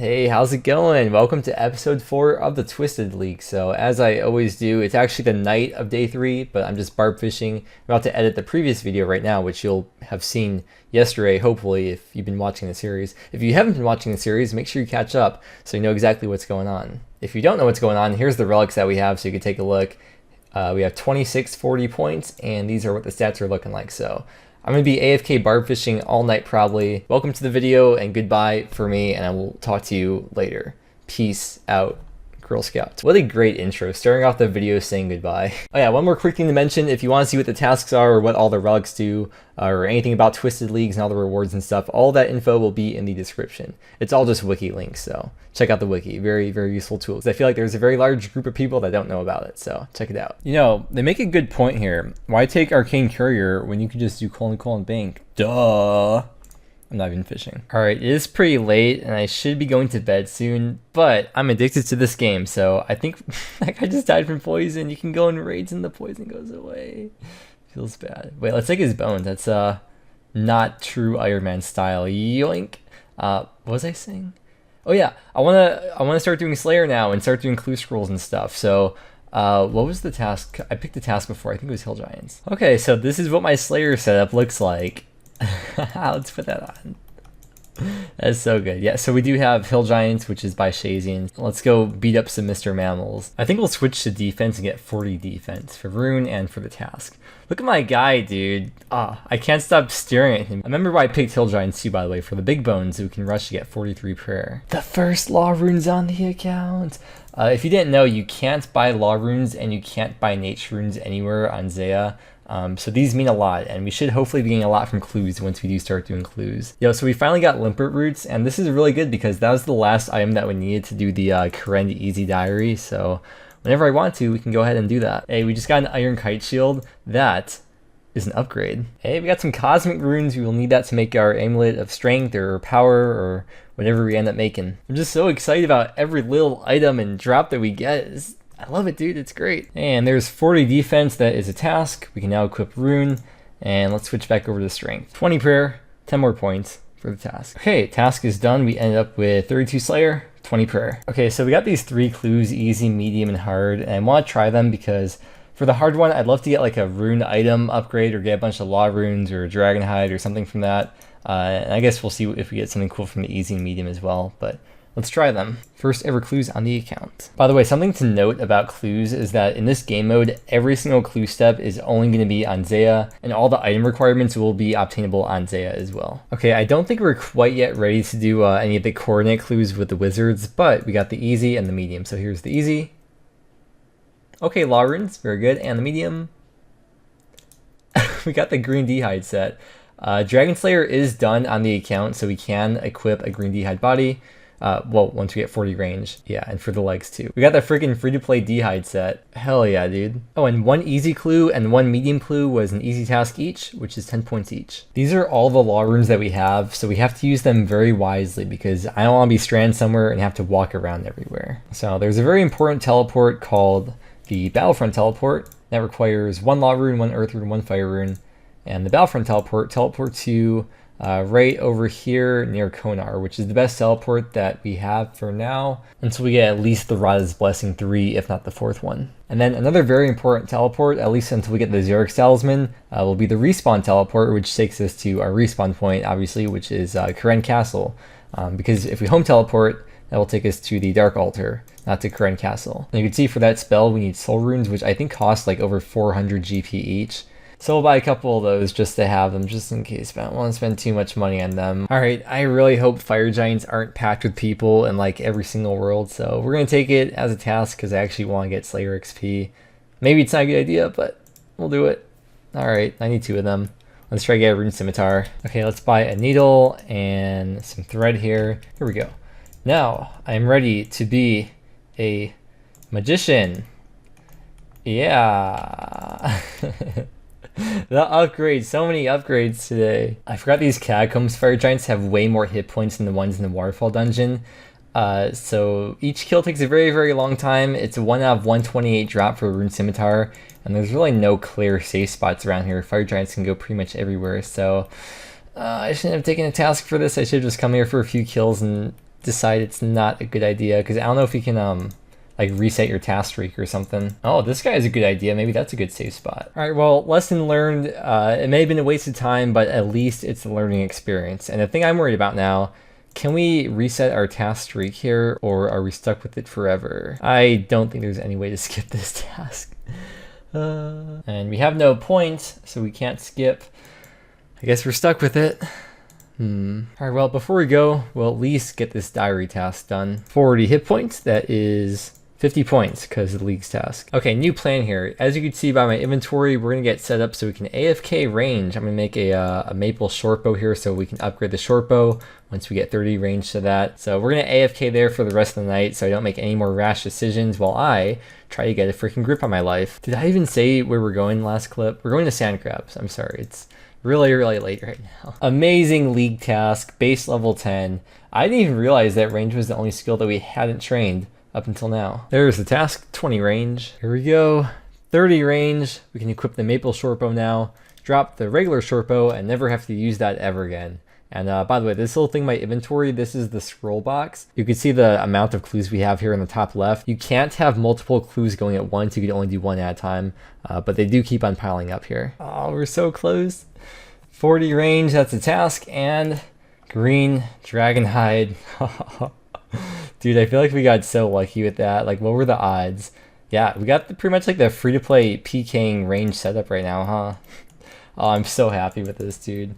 Hey, how's it going? Welcome to episode 4 of the Twisted League. So as I always do, it's actually the night of day 3, but I'm just barb fishing. I'm about to edit the previous video right now, which you'll have seen yesterday, hopefully, if you've been watching the series. If you haven't been watching the series, make sure you catch up so you know exactly what's going on. If you don't know what's going on, here's the relics that we have so you can take a look. We have 2640 points, and these are what the stats are looking like. So I'm going to be AFK barb fishing all night probably. Welcome to the video and goodbye for me, and I will talk to you later. Peace out, Girl Scouts. What a great intro, starting off the video saying goodbye. Oh yeah, one more quick thing to mention, if you want to see what the tasks are or what all the relics do, or anything about Twisted Leagues and all the rewards and stuff, all that info will be in the description. It's all just wiki links, so check out the wiki. Very, very useful tools. I feel like there's a very large group of people that don't know about it, so check it out. You know, they make a good point here. Why take Arcane Courier when you could just do colon bank? Duh. I'm not even fishing. All right, it is pretty late and I should be going to bed soon, but I'm addicted to this game, so I think like I just died from poison. You can go in raids and the poison goes away. Feels bad. Wait, let's take his bones. That's not true Iron Man style. Yoink. What was I saying? Oh yeah, I wanna start doing Slayer now and start doing clue scrolls and stuff. So what was the task? I picked the task before. I think it was Hill Giants. Okay, so this is what my Slayer setup looks like. Let's put that on. That's so good. Yeah, so we do have Hill Giants, which is by Shazian. Let's go beat up some Mr. Mammals. I think we'll switch to defense and get 40 defense for Rune and for the task. Look at my guy, dude. I can't stop staring at him. I remember why I picked Hill Giants too, by the way, for the big bones who can rush to get 43 prayer. The first law runes on the account. If you didn't know, you can't buy law runes and you can't buy nature runes anywhere on Zaya. So these mean a lot, and we should hopefully be getting a lot from clues once we do start doing clues. Yo, so we finally got Limpert Roots, and this is really good because that was the last item that we needed to do the Kourend Easy Diary, so whenever I want to, we can go ahead and do that. Hey, we just got an Iron Kite Shield. That is an upgrade. Hey, we got some Cosmic Runes. We will need that to make our Amulet of Strength or Power or whatever we end up making. I'm just so excited about every little item and drop that we get. I love it, dude. It's great. And there's 40 defense. That is a task. We can now equip Rune. And let's switch back over to strength. 20 prayer, 10 more points for the task. Okay, task is done. We ended up with 32 Slayer, 20 prayer. Okay, so we got these 3 clues, easy, medium, and hard. And I want to try them because for the hard one, I'd love to get like a rune item upgrade or get a bunch of law runes or dragon hide or something from that. And I guess we'll see if we get something cool from the easy and medium as well. But let's try them. First ever clues on the account. By the way, something to note about clues is that in this game mode, every single clue step is only going to be on Zaya, and all the item requirements will be obtainable on Zaya as well. Okay, I don't think we're quite yet ready to do any of the coordinate clues with the wizards, but we got the easy and the medium. So here's the easy. Okay, law runes, very good. And the medium. We got the green D-hide set. Dragon Slayer is done on the account, so we can equip a green D-hide body. Well, once we get 40 range. Yeah, and for the legs too. We got the freaking free-to-play D-hide set. Hell yeah, dude. Oh, and 1 easy clue and 1 medium clue was an easy task each, which is 10 points each. These are all the law runes that we have, so we have to use them very wisely because I don't want to be stranded somewhere and have to walk around everywhere. So there's a very important teleport called the Battlefront teleport that requires 1 law rune, 1 earth rune, 1 fire rune. And the Battlefront teleport to right over here near Konar, which is the best teleport that we have for now until we get at least the Radha's Blessing 3, if not the 4th one. And then another very important teleport, at least until we get the Xerix Talisman, will be the respawn teleport, which takes us to our respawn point, obviously, which is Kourend Castle. Because if we home teleport, that will take us to the Dark Altar, not to Kourend Castle. And you can see for that spell, we need Soul Runes, which I think cost like over 400 GP each. So we'll buy a couple of those just to have them, just in case, but I don't want to spend too much money on them. Alright, I really hope Fire Giants aren't packed with people in like every single world, so we're going to take it as a task because I actually want to get Slayer XP. Maybe it's not a good idea, but we'll do it. Alright, I need 2 of them. Let's try to get a Rune Scimitar. Okay, let's buy a needle and some thread here. Here we go. Now, I'm ready to be a magician. Yeah. The upgrades, so many upgrades today. I forgot these Catacombs Fire Giants have way more hit points than the ones in the Waterfall dungeon. So each kill takes a very, very long time. It's a 1 out of 128 drop for a Rune Scimitar, and there's really no clear safe spots around here. Fire Giants can go pretty much everywhere, so I shouldn't have taken a task for this. I should have just come here for a few kills and decide it's not a good idea because I don't know if you can like reset your task streak or something. Oh, this guy is a good idea. Maybe that's a good safe spot. All right, well, lesson learned. It may have been a waste of time, but at least it's a learning experience. And the thing I'm worried about now, can we reset our task streak here or are we stuck with it forever? I don't think there's any way to skip this task. And we have no point, so we can't skip. I guess we're stuck with it. All right, well, before we go, we'll at least get this diary task done. 40 hit points, that is 50 points because of the league's task. Okay, new plan here. As you can see by my inventory, we're gonna get set up so we can AFK range. I'm gonna make a maple short bow here so we can upgrade the short bow once we get 30 range to that. So we're gonna AFK there for the rest of the night so I don't make any more rash decisions while I try to get a freaking grip on my life. Did I even say where we're going last clip? We're going to sand crabs. I'm sorry, it's really late right now. Amazing league task, base level 10. I didn't even realize that range was the only skill that we hadn't trained up until now. There's the task, 20 range. Here we go, 30 range. We can equip the maple shortbow now, drop the regular shortbow, and never have to use that ever again. And by the way, this little thing in my inventory, this is the scroll box. You can see the amount of clues we have here in the top left. You can't have multiple clues going at once. You can only do one at a time, but they do keep on piling up here. Oh, we're so close. 40 range, that's a task, and green dragon hide. Dude, I feel like we got so lucky with that. Like, what were the odds? Yeah, we got pretty much like the free-to-play PKing range setup right now, huh? Oh, I'm so happy with this, dude.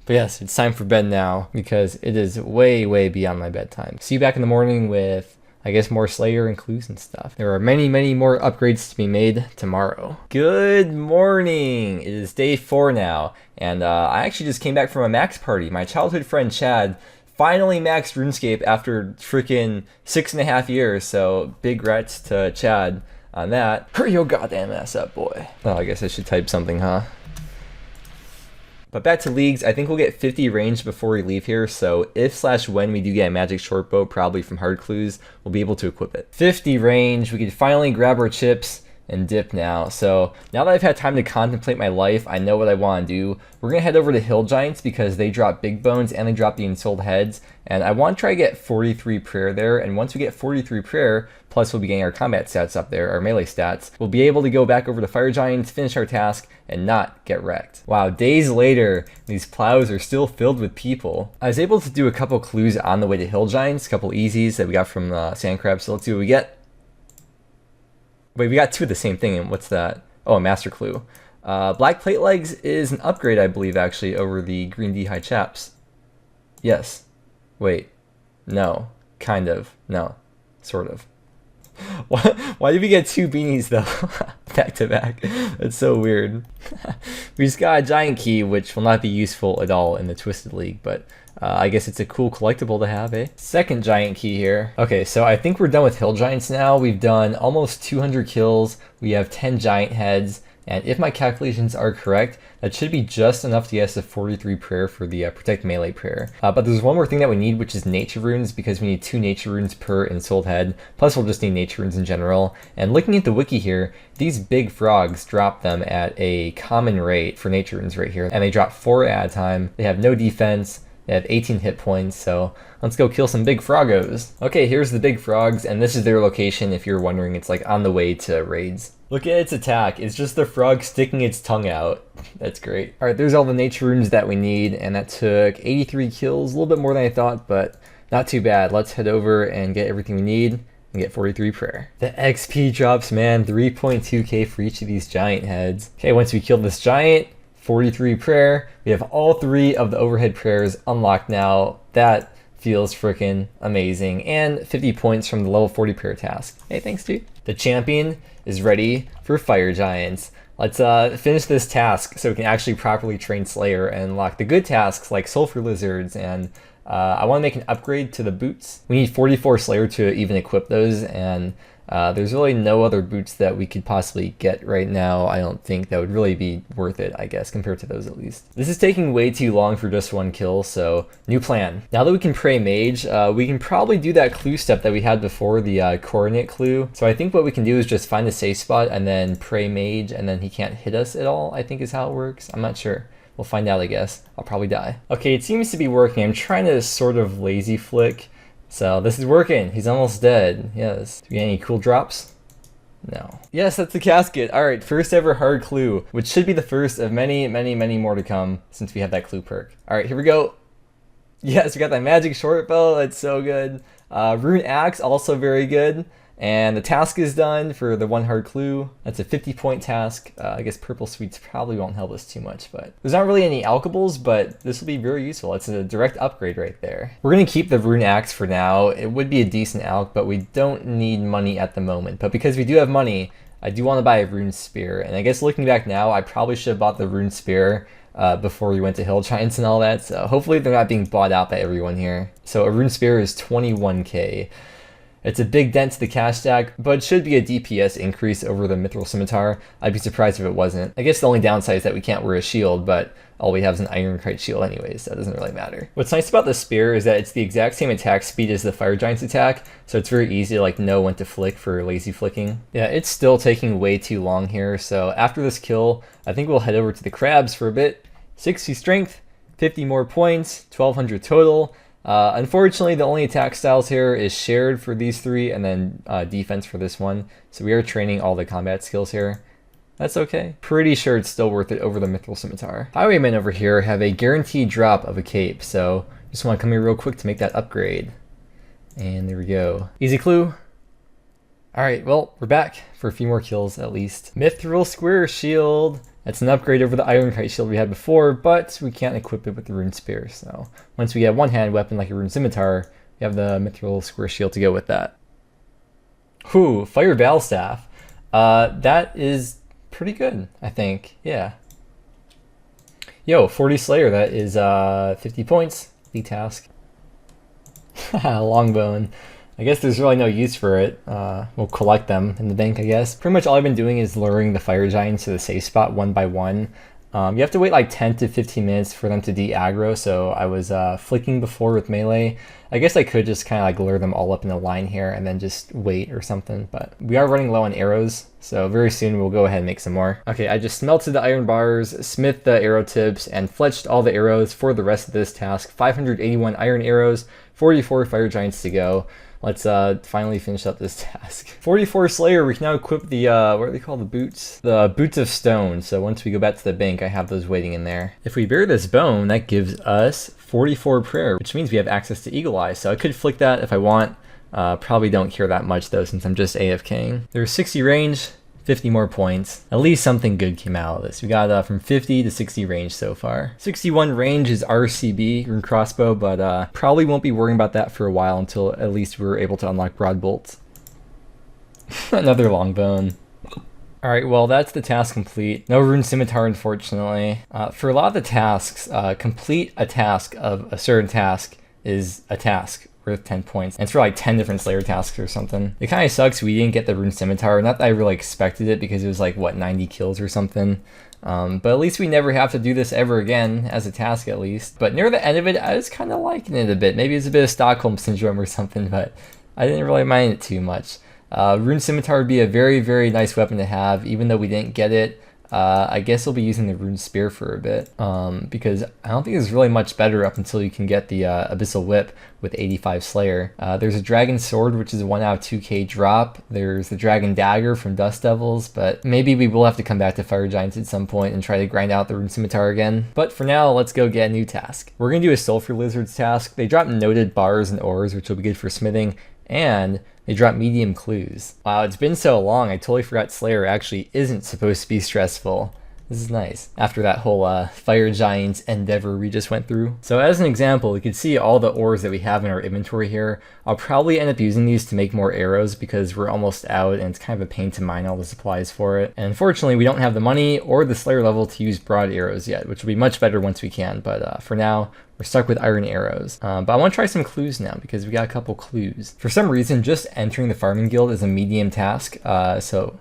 But yes, it's time for bed now because it is way beyond my bedtime. See you back in the morning with, I guess, more Slayer and clues and stuff. There are many more upgrades to be made tomorrow. Good morning. It is day 4 now, and I actually just came back from a max party. My childhood friend Chad finally maxed RuneScape after freaking 6.5 years, so big grats to Chad on that. Hurry your goddamn ass up, boy. Oh, I guess I should type something, huh? But back to leagues, I think we'll get 50 range before we leave here, so if/when we do get a magic shortbow, probably from hard clues, we'll be able to equip it. 50 range, we can finally grab our chips and dip now. So now that I've had time to contemplate my life, I know what I want to do. We're going to head over to Hill Giants because they drop big bones and they drop the ensouled heads. And I want to try to get 43 prayer there. And once we get 43 prayer, plus we'll be getting our combat stats up there, our melee stats, we'll be able to go back over to Fire Giants, finish our task, and not get wrecked. Wow, days later, these plows are still filled with people. I was able to do a couple clues on the way to Hill Giants, a couple easies that we got from Sand Crab. So let's see what we get. Wait, we got 2 of the same thing, and what's that? Oh, a master clue. Black plate legs is an upgrade, I believe, actually, over the green D-high chaps. Yes. Wait. No. Kind of. No. Sort of. Why did we get 2 beanies, though? Back to back. That's so weird. We just got a giant key, which will not be useful at all in the Twisted League, but I guess it's a cool collectible to have, eh? Second giant key here. Okay, so I think we're done with Hill Giants now. We've done almost 200 kills. We have 10 giant heads. And if my calculations are correct, that should be just enough to get us to 43 prayer for the Protect Melee prayer. But there's one more thing that we need, which is nature runes, because we need 2 nature runes per ensouled head. Plus we'll just need nature runes in general. And looking at the wiki here, these big frogs drop them at a common rate for nature runes right here. And they drop 4 at a time. They have no defense. They have 18 hit points, so let's go kill some big froggos. Okay, here's the big frogs, and this is their location if you're wondering. It's like on the way to raids. Look at its attack. It's just the frog sticking its tongue out. That's great. All right, there's all the nature runes that we need, and that took 83 kills, a little bit more than I thought, but not too bad. Let's head over and get everything we need and get 43 prayer. The XP drops, man, 3.2k for each of these giant heads. Okay, once we kill this giant, 43 prayer. We have all 3 of the overhead prayers unlocked now. That feels freaking amazing. And 50 points from the level 40 prayer task. Hey, thanks, dude. The champion is ready for Fire Giants. Let's finish this task so we can actually properly train Slayer and unlock the good tasks like Sulfur Lizards. And I want to make an upgrade to the boots. We need 44 Slayer to even equip those, and there's really no other boots that we could possibly get right now. I don't think that would really be worth it, I guess, compared to those at least. This is taking way too long for just 1 kill, so new plan. Now that we can pray mage, we can probably do that clue step that we had before, the coordinate clue. So I think what we can do is just find a safe spot and then pray mage, and then he can't hit us at all, I think is how it works. I'm not sure. We'll find out, I guess. I'll probably die. Okay, it seems to be working. I'm trying to sort of lazy flick So this is working. He's almost dead. Yes. Do we get any cool drops? No. Yes, that's the casket. All right, first ever hard clue, which should be the first of many, many, many more to come since we have that clue perk. All right, here we go. Yes, we got that magic short bow. That's so good. Rune axe, also very good. And the task is done for the one hard clue. That's a 50-point task. I guess purple sweets probably won't help us too much, but there's not really any alchables, but this will be very useful. It's a direct upgrade right there. We're gonna keep the rune axe for now. It would be a decent alch, but we don't need money at the moment. But because we do have money, I do want to buy a rune spear. And I guess looking back now, I probably should have bought the rune spear before we went to hill giants and all that. So hopefully they're not being bought out by everyone here. So a rune spear is 21k. It's a big dent to the cash stack, but it should be a DPS increase over the mithril scimitar. I'd be surprised if it wasn't. I guess the only downside is that we can't wear a shield, but all we have is an ironcite shield anyways, so that doesn't really matter. What's nice about the spear is that it's the exact same attack speed as the fire giant's attack, so it's very easy to like know when to flick for lazy flicking. Yeah, it's still taking way too long here, so after this kill, I think we'll head over to the crabs for a bit. 60 strength, 50 more points, 1200 total. Unfortunately, the only attack styles here is shared for these three and then defense for this one. So we are training all the combat skills here. That's okay. Pretty sure it's still worth it over the mithril scimitar. Highwaymen over here have a guaranteed drop of a cape. So just want to come here real quick to make that upgrade. And there we go. Easy clue. All right, well, we're back for a few more kills at least. Mithril square shield. It's an upgrade over the ironcite shield we had before, but we can't equip it with the rune spear. So once we get one-hand weapon like a rune scimitar, we have the mithril square shield to go with that. Whew, fire battle staff. That is pretty good, I think. Yeah. Yo, 40 slayer. That is 50 points. The task. Longbone. I guess there's really no use for it. We'll collect them in the bank, I guess. Pretty much all I've been doing is luring the fire giants to the safe spot one by one. You have to wait like 10 to 15 minutes for them to de-aggro, so I was flicking before with melee. I guess I could just kind of like lure them all up in a line here and then just wait or something, but we are running low on arrows, so very soon we'll go ahead and make some more. Okay, I just smelted the iron bars, smithed the arrow tips, and fletched all the arrows for the rest of this task. 581 iron arrows, 44 fire giants to go. Let's finally finish up this task. 44 Slayer, we can now equip the, what are they called, the boots? The boots of stone. So once we go back to the bank, I have those waiting in there. If we bear this bone, that gives us 44 prayer, which means we have access to Eagle Eye. So I could flick that if I want. Probably don't care that much though, since I'm just AFKing. There's 60 range, 50 more points. At least something good came out of this. We got from 50 to 60 range so far. 61 range is RCB, rune crossbow, but probably won't be worrying about that for a while until at least we're able to unlock broad bolts. Another long bone. Alright, well that's the task complete. No rune scimitar, unfortunately. For a lot of the tasks, complete a task of a certain task is a task worth 10 points. And it's for like 10 different Slayer tasks or something. It kind of sucks we didn't get the rune scimitar. Not that I really expected it because it was like, what, 90 kills or something. But at least we never have to do this ever again, as a task at least. But near the end of it, I was kind of liking it a bit. Maybe it's a bit of Stockholm Syndrome or something, but I didn't really mind it too much. Rune scimitar would be a very, very nice weapon to have, even though we didn't get it. I guess we'll be using the rune spear for a bit, because I don't think it's really much better up until you can get the abyssal whip with 85 slayer. There's a dragon sword, which is a 1 out of 2k drop. There's the dragon dagger from dust devils, but maybe we will have to come back to fire giants at some point and try to grind out the rune scimitar again. But for now, let's go get a new task. We're gonna do a sulfur lizards task. They drop noted bars and ores, which will be good for smithing, and they drop medium clues. Wow, it's been so long, I totally forgot Slayer actually isn't supposed to be stressful. This is nice, after that whole fire giant endeavor we just went through. So as an example, you can see all the ores that we have in our inventory here. I'll probably end up using these to make more arrows because we're almost out and it's kind of a pain to mine all the supplies for it. And unfortunately, we don't have the money or the Slayer level to use broad arrows yet, which will be much better once we can. But for now, we're stuck with iron arrows. But I want to try some clues now because we got a couple clues. For some reason, just entering the farming guild is a medium task. So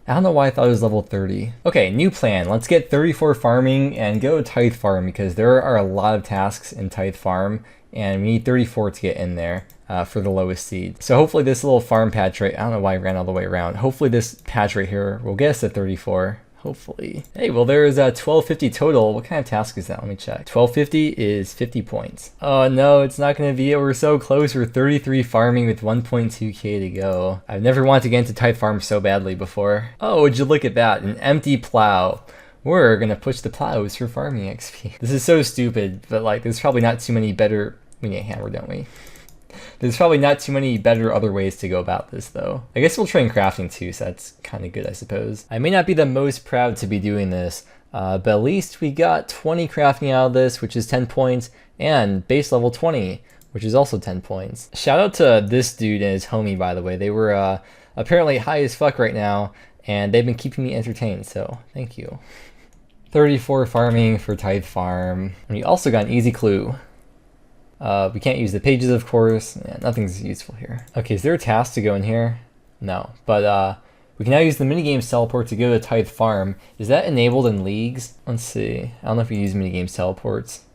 I don't know why I thought it was level 30. Okay, new plan. Let's get 34 farming and go Tithe Farm because there are a lot of tasks in Tithe Farm and we need 34 to get in there for the lowest seed. So hopefully this little farm patch right, I don't know why I ran all the way around. Hopefully this patch right here will get us to 34. Hopefully. Hey, well there's 1250 total. What kind of task is that? Let me check. 1250 is 50 points. Oh no, it's not gonna be it. We're so close. We're 33 farming with 1.2k to go. I've never wanted to get into tithe farm so badly before. Oh, would you look at that? An empty plow. We're gonna push the plows for farming XP. This is so stupid, but like there's probably not too many better. We need a hammer, don't we? There's probably not too many better other ways to go about this though. I guess we'll train crafting too, so that's kind of good, I suppose. I may not be the most proud to be doing this, but at least we got 20 crafting out of this, which is 10 points, and base level 20, which is also 10 points. Shout out to this dude and his homie, by the way. They were apparently high as fuck right now, and they've been keeping me entertained, so thank you. 34 farming for tithe farm. And we also got an easy clue. We can't use the pages, of course. Yeah, nothing's useful here. Okay, is there a task to go in here? No, but we can now use the minigames teleport to go to Tithe Farm. Is that enabled in leagues? Let's see. I don't know if we use minigames teleports.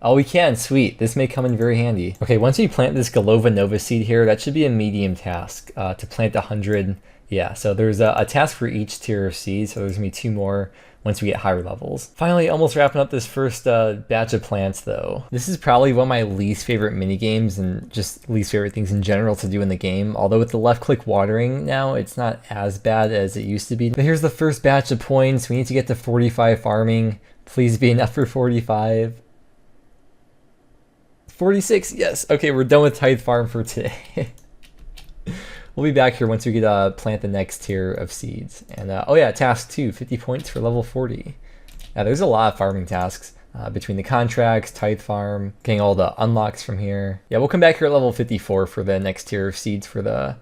Oh, we can. Sweet. This may come in very handy. Okay, once we plant this Galova Nova seed here, that should be a medium task to plant 100. Yeah, so there's a task for each tier of seeds, so there's going to be 2 more once we get higher levels. Finally, almost wrapping up this first batch of plants though. This is probably one of my least favorite mini games and just least favorite things in general to do in the game. Although with the left click watering now, it's not as bad as it used to be. But here's the first batch of points. We need to get to 45 farming. Please be enough for 45. 46, yes. Okay, we're done with Tithe Farm for today. We'll be back here once we get plant the next tier of seeds. And oh yeah, task 2, 50 points for level 40. Yeah, there's a lot of farming tasks between the contracts, tithe farm, getting all the unlocks from here. Yeah, we'll come back here at level 54 for the next tier of seeds for the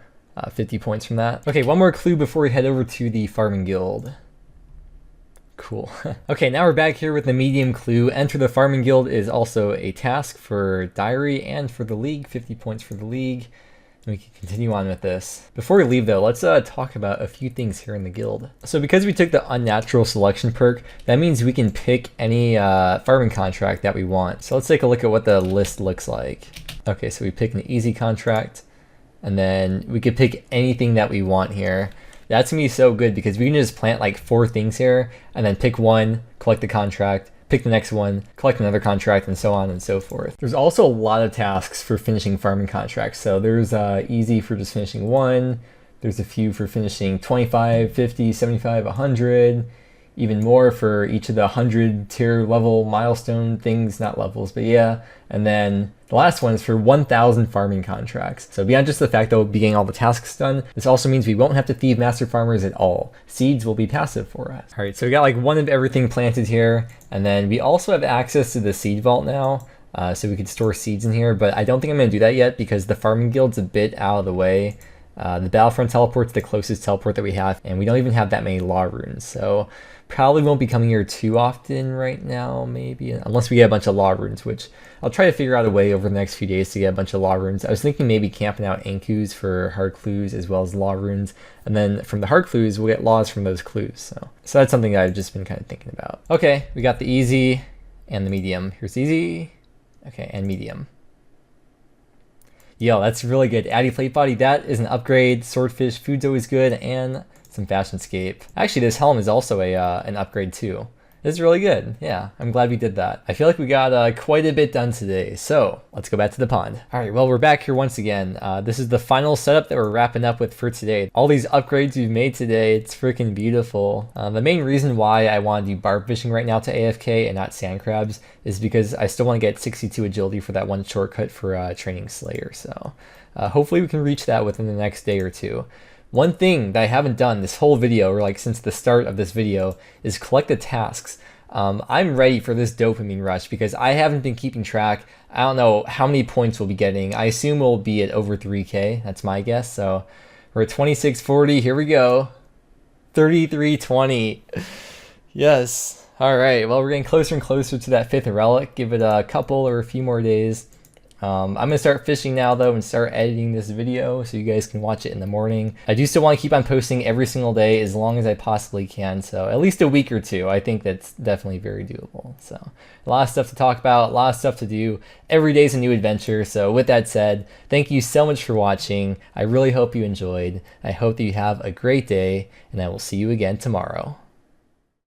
50 points from that. Okay, one more clue before we head over to the farming guild. Cool. Okay, now we're back here with the medium clue. Enter the farming guild is also a task for diary and for the league, 50 points for the league. We can continue on with this. Before we leave though, let's talk about a few things here in the guild. So because we took the unnatural selection perk, that means we can pick any farming contract that we want. So let's take a look at what the list looks like. Okay, so we pick an easy contract, and then we could pick anything that we want here. That's gonna be so good because we can just plant like 4 things here, and then pick one, collect the contract, pick the next one, collect another contract, and so on and so forth. There's also a lot of tasks for finishing farming contracts. So there's easy for just finishing 1. There's a few for finishing 25, 50, 75, 100. Even more for each of the 100 tier level milestone things, not levels, but yeah. And then the last one is for 1,000 farming contracts. So beyond just the fact that we'll be getting all the tasks done, this also means we won't have to thieve master farmers at all. Seeds will be passive for us. All right, so we got like one of everything planted here. And then we also have access to the seed vault now. So we could store seeds in here, but I don't think I'm gonna do that yet because the farming guild's a bit out of the way. The Battlefront teleport's the closest teleport that we have, and we don't even have that many law runes. So probably won't be coming here too often right now, maybe, unless we get a bunch of law runes, which I'll try to figure out a way over the next few days to get a bunch of law runes. I was thinking maybe camping out Ankus for hard clues as well as law runes, and then from the hard clues, we'll get laws from those clues. So that's something that I've just been kind of thinking about. Okay, we got the easy and the medium. Here's easy, okay, and medium. Yo, that's really good. Addy plate body, that is an upgrade. Swordfish, food's always good, and some fashionscape. Actually, this helm is also an upgrade too. This is really good. Yeah, I'm glad we did that. I feel like we got quite a bit done today. So let's go back to the pond. All right, well, we're back here once again. This is the final setup that we're wrapping up with for today. All these upgrades we've made today, it's freaking beautiful. The main reason why I want to do barb fishing right now to AFK and not sand crabs is because I still want to get 62 agility for that one shortcut for training Slayer. So hopefully we can reach that within the next day or two. One thing that I haven't done this whole video, or like since the start of this video, is collect the tasks. I'm ready for this dopamine rush because I haven't been keeping track. I don't know how many points we'll be getting. I assume we'll be at over 3K. That's my guess. So we're at 2640. Here we go. 3320. Yes. All right. Well, we're getting closer and closer to that 5th relic. Give it a couple or a few more days. I'm going to start fishing now though and start editing this video so you guys can watch it in the morning. I do still want to keep on posting every single day as long as I possibly can, so at least a week or 2. I think that's definitely very doable. So a lot of stuff to talk about, a lot of stuff to do. Every day's a new adventure. So with that said, thank you so much for watching. I really hope you enjoyed. I hope that you have a great day, and I will see you again tomorrow.